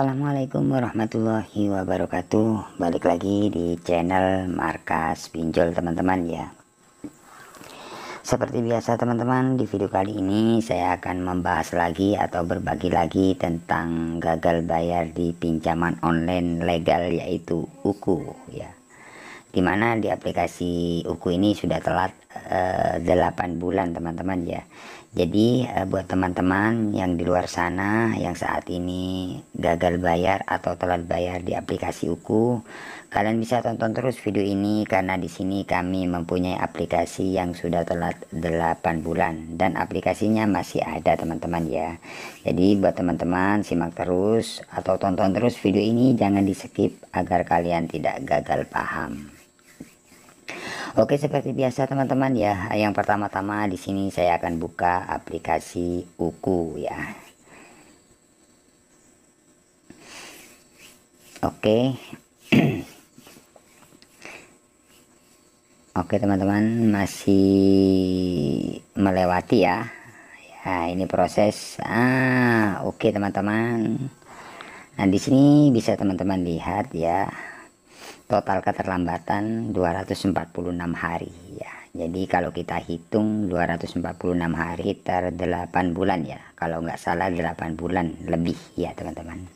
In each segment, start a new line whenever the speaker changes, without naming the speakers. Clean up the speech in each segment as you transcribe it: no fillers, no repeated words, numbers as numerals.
Assalamualaikum warahmatullahi wabarakatuh. Balik lagi di channel Markas Pinjol teman-teman ya. Seperti biasa teman-teman, di video kali ini saya akan membahas lagi atau berbagi lagi tentang gagal bayar di pinjaman online legal, yaitu UKU ya. Dimana di aplikasi UKU ini sudah telat 8 bulan teman-teman ya. Jadi buat teman-teman yang di luar sana yang saat ini gagal bayar atau telat bayar di aplikasi UKU, kalian bisa tonton terus video ini karena di sini kami mempunyai aplikasi yang sudah telat 8 bulan dan aplikasinya masih ada teman-teman ya. Jadi buat teman-teman simak terus atau tonton terus video ini, jangan di skip agar kalian tidak gagal paham. Oke, seperti biasa teman-teman ya. Yang pertama-tama di sini saya akan buka aplikasi UKU ya. Oke. Oke teman-teman, masih melewati ya. Ya, ini proses. Oke teman-teman. Nah, di sini bisa teman-teman lihat ya. Total keterlambatan 246 hari ya. Jadi kalau kita hitung 246 hari ter 8 bulan ya. Kalau nggak salah 8 bulan lebih ya teman-teman.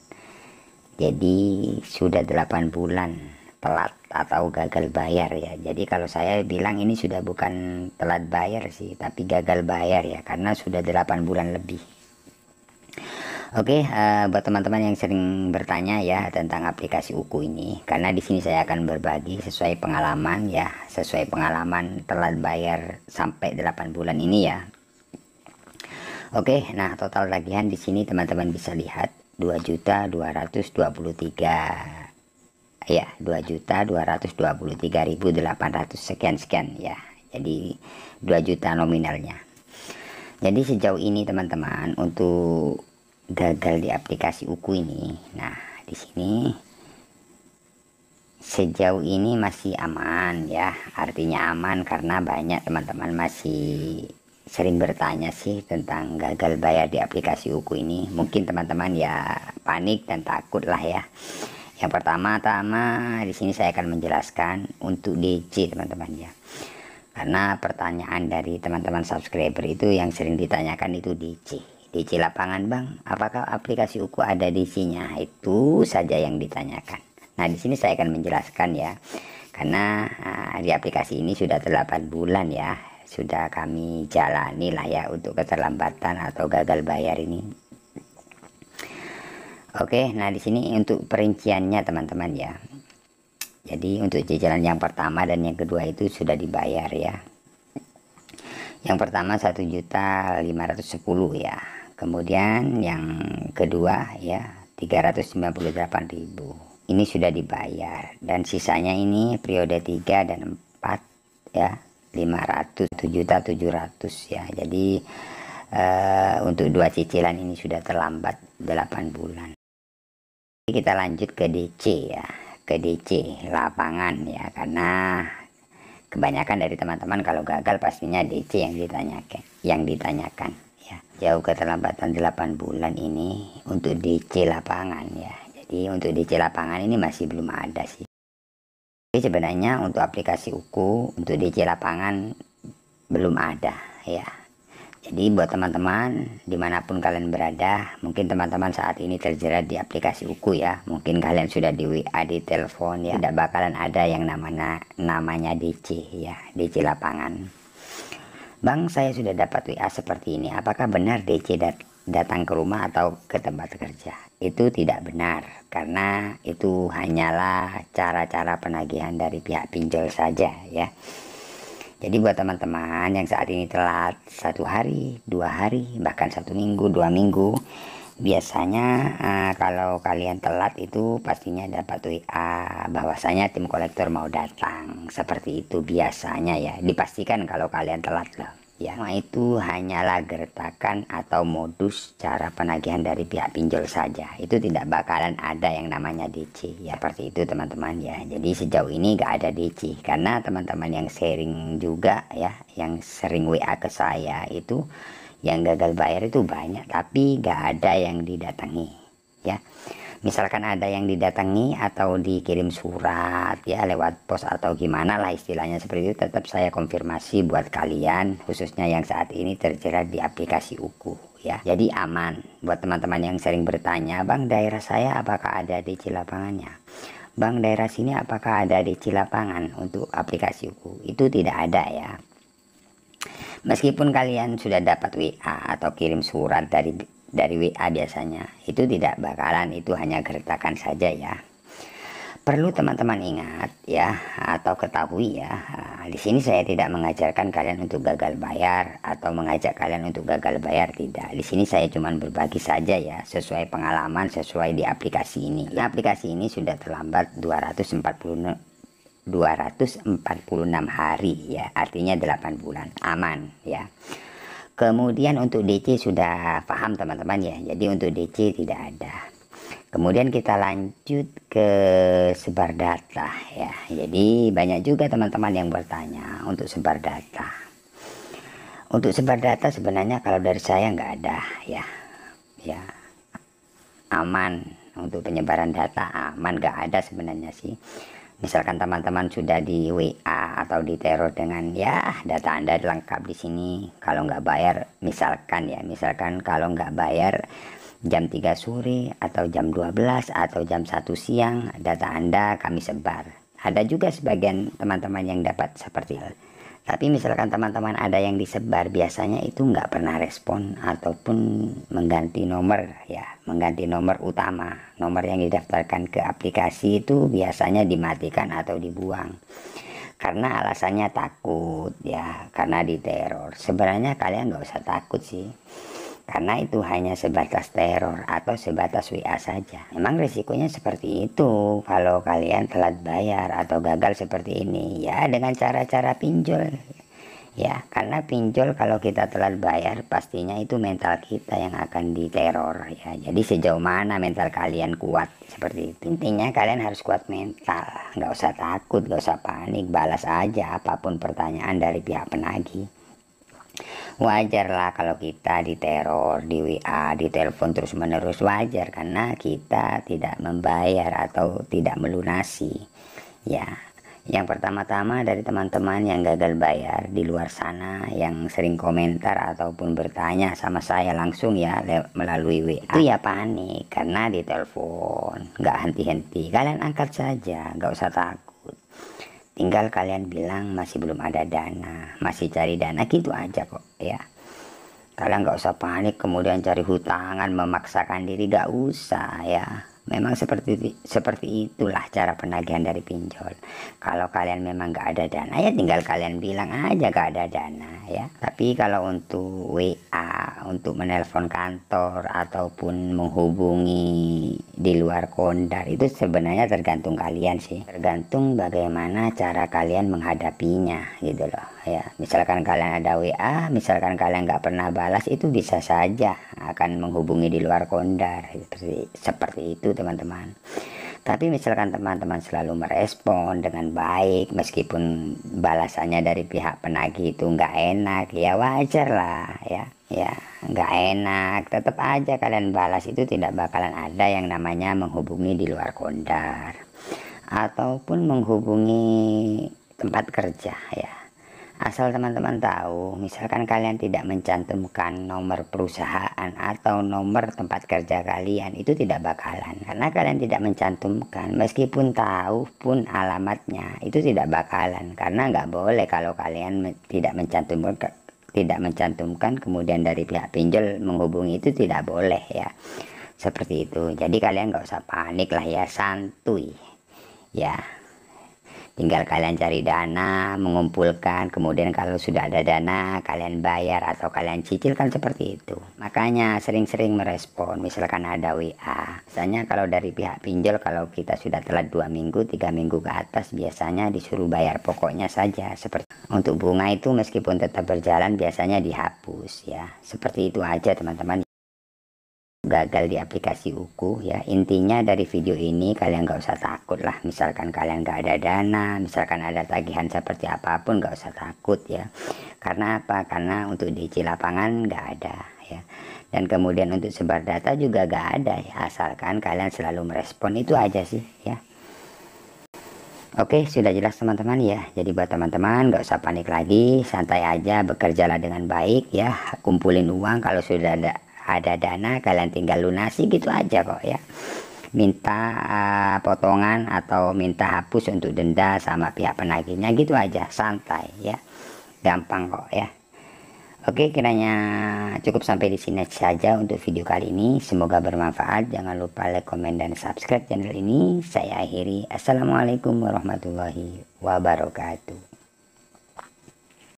Jadi sudah 8 bulan telat atau gagal bayar ya. Jadi kalau saya bilang ini sudah bukan telat bayar sih, tapi gagal bayar ya, karena sudah 8 bulan lebih. Oke, buat teman-teman yang sering bertanya ya tentang aplikasi UKU ini, karena di sini saya akan berbagi sesuai pengalaman ya, sesuai pengalaman telat bayar sampai 8 bulan ini ya. Oke, nah total tagihan di sini teman-teman bisa lihat 2.223 ya, 2.223.800 sekian ya. Jadi 2 juta nominalnya. Jadi sejauh ini teman-teman untuk gagal di aplikasi UKU ini, nah di sini sejauh ini masih aman ya. Artinya aman karena banyak teman-teman masih sering bertanya sih tentang gagal bayar di aplikasi UKU ini. Mungkin teman-teman ya panik dan takut lah ya. Yang pertama-tama di sini saya akan menjelaskan untuk DC teman-teman ya. Karena pertanyaan dari teman-teman subscriber itu yang sering ditanyakan itu DC lapangan bang, apakah aplikasi UKU ada DC-nya? Itu saja yang ditanyakan. Nah di sini saya akan menjelaskan ya, karena di aplikasi ini sudah 8 bulan ya, sudah kami jalani lah ya untuk keterlambatan atau gagal bayar ini. Oke, nah di sini untuk perinciannya teman-teman ya. Jadi untuk cicilan yang pertama dan yang kedua itu sudah dibayar ya. Yang pertama 1.510.000 ya. Kemudian yang kedua ya 398.000. Ini sudah dibayar dan sisanya ini periode 3 dan 4 ya 507.700 ya. Jadi untuk 2 cicilan ini sudah terlambat 8 bulan. Kita lanjut ke DC ya, ke DC lapangan ya, karena kebanyakan dari teman-teman kalau gagal pastinya DC yang ditanyakan ya. Jauh keterlambatan 8 bulan ini untuk DC lapangan ya. Jadi untuk DC lapangan ini masih belum ada sih. Jadi sebenarnya untuk aplikasi UKU untuk DC lapangan belum ada ya. Jadi buat teman-teman dimanapun kalian berada, mungkin teman-teman saat ini terjerat di aplikasi UKU ya, mungkin kalian sudah di WA, di telepon ya, tidak bakalan ada yang namanya DC ya, DC lapangan. Bang, saya sudah dapat WA seperti ini, apakah benar DC datang ke rumah atau ke tempat kerja? Itu tidak benar, karena itu hanyalah cara-cara penagihan dari pihak pinjol saja ya. Jadi buat teman-teman yang saat ini telat 1 hari, 2 hari, bahkan 1 minggu, 2 minggu, biasanya kalau kalian telat itu pastinya dapat WA bahwasanya tim kolektor mau datang. Seperti itu biasanya ya, dipastikan kalau kalian telat loh ya. Nah, itu hanyalah gertakan atau modus cara penagihan dari pihak pinjol saja. Itu tidak bakalan ada yang namanya DC ya, seperti itu teman-teman ya. Jadi sejauh ini gak ada DC, karena teman-teman yang sharing juga ya, yang sering WA ke saya itu yang gagal bayar itu banyak, tapi gak ada yang didatangi ya. misalkan ada yang didatangi atau dikirim surat ya lewat pos atau gimana lah istilahnya seperti itu, tetap saya konfirmasi buat kalian khususnya yang saat ini terjerat di aplikasi UKU ya. Jadi aman buat teman-teman yang sering bertanya, Bang, daerah saya apakah ada DC Lapangannya, Bang, daerah sini apakah ada DC Lapangan untuk aplikasi UKU? Itu tidak ada ya. Meskipun kalian sudah dapat WA atau kirim surat dari WA biasanya, itu tidak bakalan, itu hanya gertakan saja ya. Perlu teman-teman ingat ya, atau ketahui ya, di sini saya tidak mengajarkan kalian untuk gagal bayar atau mengajak kalian untuk gagal bayar, tidak. Di sini saya cuma berbagi saja ya, sesuai pengalaman, sesuai di aplikasi ini. Nah, aplikasi ini sudah terlambat 246 hari ya, artinya 8 bulan aman ya. Kemudian untuk DC sudah paham teman-teman ya, jadi untuk DC tidak ada. Kemudian kita lanjut ke sebar data ya. Jadi banyak juga teman-teman yang bertanya untuk sebar data. Untuk sebar data sebenarnya kalau dari saya nggak ada ya, ya aman untuk penyebaran data, aman, nggak ada sebenarnya sih. Misalkan teman-teman sudah di WA atau diteror dengan ya data Anda lengkap di sini, kalau nggak bayar misalkan kalau nggak bayar jam 3 sore atau jam 12 atau jam 1 siang data Anda kami sebar. Ada juga sebagian teman-teman yang dapat seperti itu. Tapi misalkan teman-teman ada yang disebar, biasanya itu nggak pernah respon ataupun mengganti nomor ya, mengganti nomor utama, nomor yang didaftarkan ke aplikasi itu biasanya dimatikan atau dibuang karena alasannya takut ya, karena diteror. Sebenarnya kalian nggak usah takut sih, karena itu hanya sebatas teror atau sebatas WA saja. Memang risikonya seperti itu kalau kalian telat bayar atau gagal seperti ini ya, dengan cara-cara pinjol ya. Karena pinjol kalau kita telat bayar pastinya itu mental kita yang akan diteror ya. Jadi sejauh mana mental kalian kuat seperti itu. Intinya kalian harus kuat mental, nggak usah takut, nggak usah panik, balas aja apapun pertanyaan dari pihak penagih. Wajar lah kalau kita diteror di WA, ditelepon terus menerus, wajar karena kita tidak membayar atau tidak melunasi ya. Yang pertama-tama dari teman-teman yang gagal bayar di luar sana yang sering komentar ataupun bertanya sama saya langsung ya melalui WA, itu ya panik karena ditelepon nggak henti-henti. Kalian angkat saja, nggak usah takut. Tinggal kalian bilang masih belum ada dana, masih cari dana, gitu aja kok ya. Kalian nggak usah panik kemudian cari hutangan, memaksakan diri, nggak usah ya. Memang seperti itulah cara penagihan dari pinjol. Kalau kalian memang nggak ada dana ya tinggal kalian bilang aja nggak ada dana ya. Tapi kalau untuk WA, untuk menelpon kantor ataupun menghubungi di luar Kondar, itu sebenarnya tergantung kalian sih, tergantung bagaimana cara kalian menghadapinya gitu loh ya. Misalkan kalian ada WA, misalkan kalian nggak pernah balas, itu bisa saja akan menghubungi di luar Kondar seperti itu teman-teman. Tapi misalkan teman-teman selalu merespon dengan baik meskipun balasannya dari pihak penagih itu nggak enak ya, wajar lah ya. Ya nggak enak, tetap aja kalian balas. Itu tidak bakalan ada yang namanya menghubungi di luar Kondar ataupun menghubungi tempat kerja ya. Asal teman-teman tahu, misalkan kalian tidak mencantumkan nomor perusahaan atau nomor tempat kerja kalian, itu tidak bakalan. Karena kalian tidak mencantumkan, meskipun tahu pun alamatnya, itu tidak bakalan. Karena nggak boleh kalau kalian tidak mencantumkan kemudian dari pihak pinjol menghubungi, itu tidak boleh ya. Seperti itu. Jadi kalian nggak usah panik lah ya, santuy ya. Tinggal kalian cari dana, mengumpulkan, kemudian kalau sudah ada dana kalian bayar atau kalian cicil, kan seperti itu. Makanya sering-sering merespon misalkan ada WA. Misalnya kalau dari pihak pinjol, kalau kita sudah telat 2 minggu 3 minggu ke atas, biasanya disuruh bayar pokoknya saja. Seperti untuk bunga itu meskipun tetap berjalan biasanya dihapus ya. Seperti itu aja teman-teman. Gagal di aplikasi UKU ya. Intinya dari video ini kalian nggak usah takut lah, misalkan kalian nggak ada dana, misalkan ada tagihan seperti apapun, nggak usah takut ya. Karena apa? Karena untuk DC lapangan nggak ada ya. Dan kemudian untuk sebar data juga gak ada ya, asalkan kalian selalu merespon, itu aja sih ya. Oke, sudah jelas teman-teman ya. Jadi buat teman-teman gak usah panik lagi, santai aja, bekerjalah dengan baik ya. Kumpulin uang, kalau sudah ada dana kalian tinggal lunasi gitu aja kok ya. Minta potongan atau minta hapus untuk denda sama pihak penagihnya gitu aja, santai ya. Gampang kok ya. Oke, kiranya cukup sampai di sini saja untuk video kali ini. Semoga bermanfaat. Jangan lupa like, komen, dan subscribe channel ini. Saya akhiri. Assalamualaikum warahmatullahi wabarakatuh.